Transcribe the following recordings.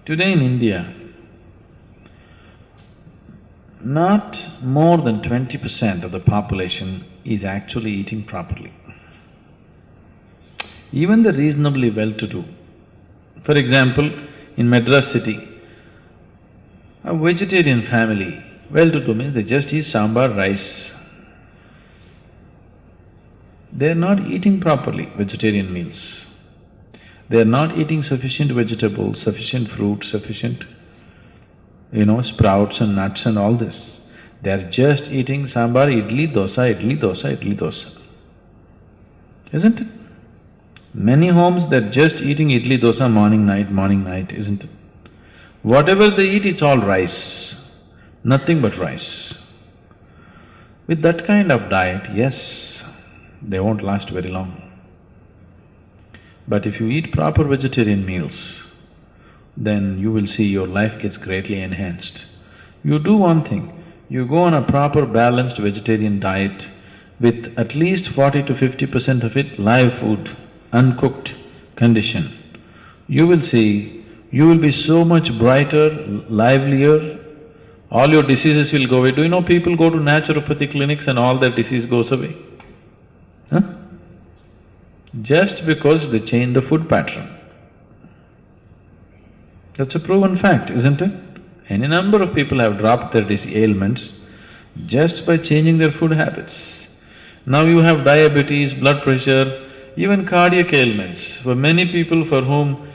Today in India, not more than 20% of the population is actually eating properly. Even the reasonably well-to-do. For example, in Madras city, a vegetarian family, well-to-do means they just eat sambar, rice. They're not eating properly vegetarian meals. They're not eating sufficient vegetables, sufficient fruit, sufficient, sprouts and nuts and all this. They're just eating sambar, idli, dosa, idli, dosa, idli, dosa. Isn't it? Many homes, they're just eating idli, dosa morning, night, isn't it? Whatever they eat, it's all rice, nothing but rice. With that kind of diet, yes, they won't last very long. But if you eat proper vegetarian meals, then you will see your life gets greatly enhanced. You do one thing, you go on a proper balanced vegetarian diet with at least 40 to 50% of it live food, uncooked condition. You will see, you will be so much brighter, livelier, all your diseases will go away. Do you know people go to naturopathy clinics and all their disease goes away? Huh? Just because they change the food pattern. That's a proven fact, isn't it? Any number of people have dropped their ailments just by changing their food habits. Now you have diabetes, blood pressure, even cardiac ailments. For many people for whom,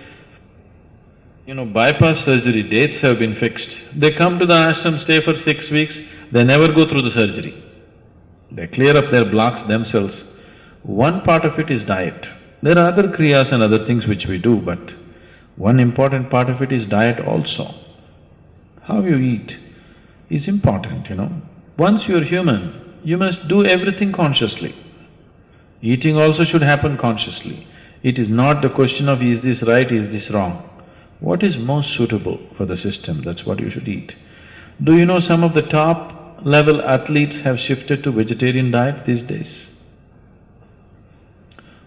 bypass surgery dates have been fixed, they come to the ashram, stay for 6 weeks, they never go through the surgery. They clear up their blocks themselves. One part of it is diet. There are other kriyas and other things which we do, but one important part of it is diet also. How you eat is important, Once you're human, you must do everything consciously. Eating also should happen consciously. It is not the question of is this right, is this wrong. What is most suitable for the system, that's what you should eat. Do you know some of the top level athletes have shifted to vegetarian diet these days?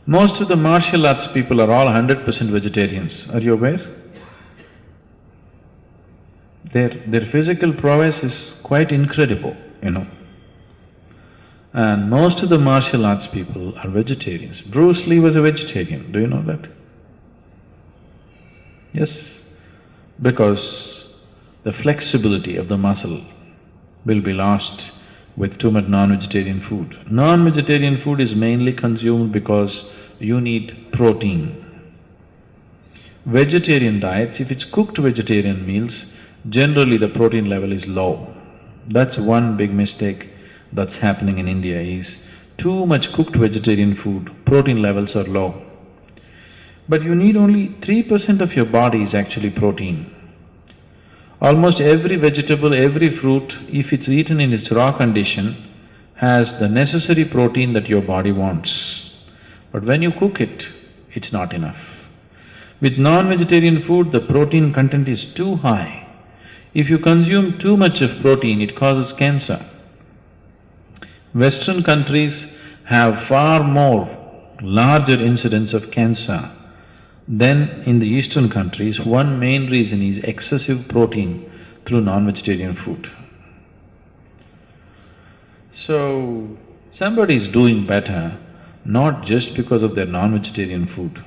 Most of the martial arts people are all 100% vegetarians, are you aware? Their physical prowess is quite incredible, And most of the martial arts people are vegetarians. Bruce Lee was a vegetarian, do you know that? Yes, because the flexibility of the muscle will be lost with too much non-vegetarian food. Non-vegetarian food is mainly consumed because you need protein. Vegetarian diets, if it's cooked vegetarian meals, generally the protein level is low. That's one big mistake that's happening in India is too much cooked vegetarian food, protein levels are low. But you need only 3% of your body is actually protein. Almost every vegetable, every fruit, if it's eaten in its raw condition, has the necessary protein that your body wants. But when you cook it, it's not enough. With non-vegetarian food, the protein content is too high. If you consume too much of protein, it causes cancer. Western countries have far more larger incidence of cancer than in the eastern countries. One main reason is excessive protein through non-vegetarian food. So, somebody is doing better not just because of their non-vegetarian food.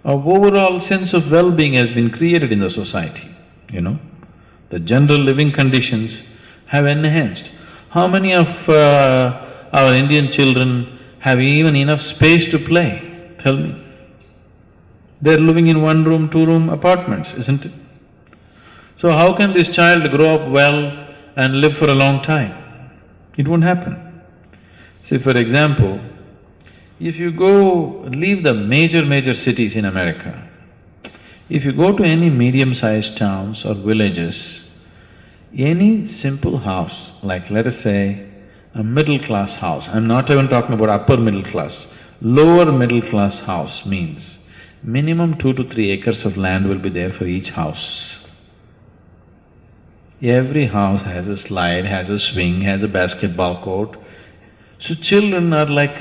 A overall sense of well-being has been created in the society, The general living conditions have enhanced. How many of our Indian children have even enough space to play? Tell me. They're living in one-room, two-room apartments, isn't it? So how can this child grow up well and live for a long time? It won't happen. See, for example, if you leave the major cities in America, if you go to any medium-sized towns or villages, any simple house, like let us say a middle-class house, I'm not even talking about upper middle class, lower middle-class house means minimum 2 to 3 acres of land will be there for each house. Every house has a slide, has a swing, has a basketball court. So children are like,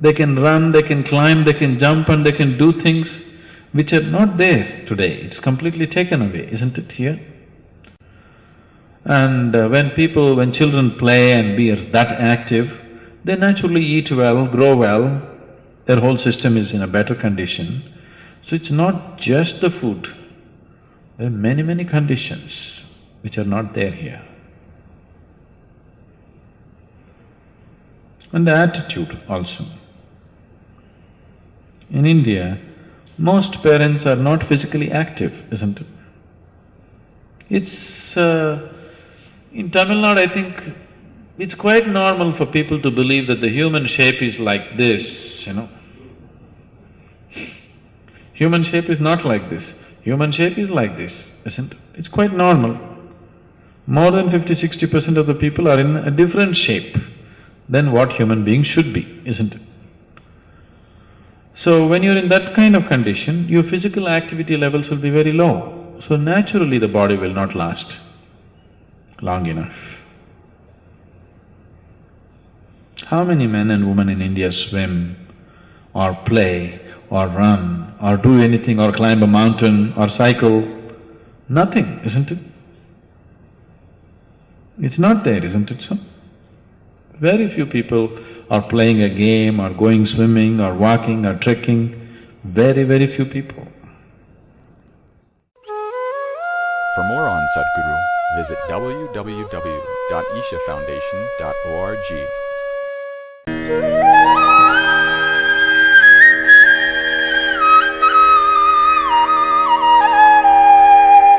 they can run, they can climb, they can jump and they can do things. which are not there today. It's completely taken away, isn't it, here? And when children play and be that active, they naturally eat well, grow well, their whole system is in a better condition. So it's not just the food, there are many, many conditions which are not there here. And the attitude also. In India, most parents are not physically active, isn't it? It's… in Tamil Nadu, I think it's quite normal for people to believe that the human shape is like this, you know. Human shape is not like this, human shape is like this, isn't it? It's quite normal. More than 50–60% of the people are in a different shape than what human beings should be, isn't it? So when you're in that kind of condition, your physical activity levels will be very low. So naturally the body will not last long enough. How many men and women in India swim or play or run or do anything or climb a mountain or cycle? Nothing, isn't it? It's not there, isn't it so? Very few people are playing a game or going swimming or walking or trekking, very, very few people. For more on Sadhguru, visit www.ishafoundation.org.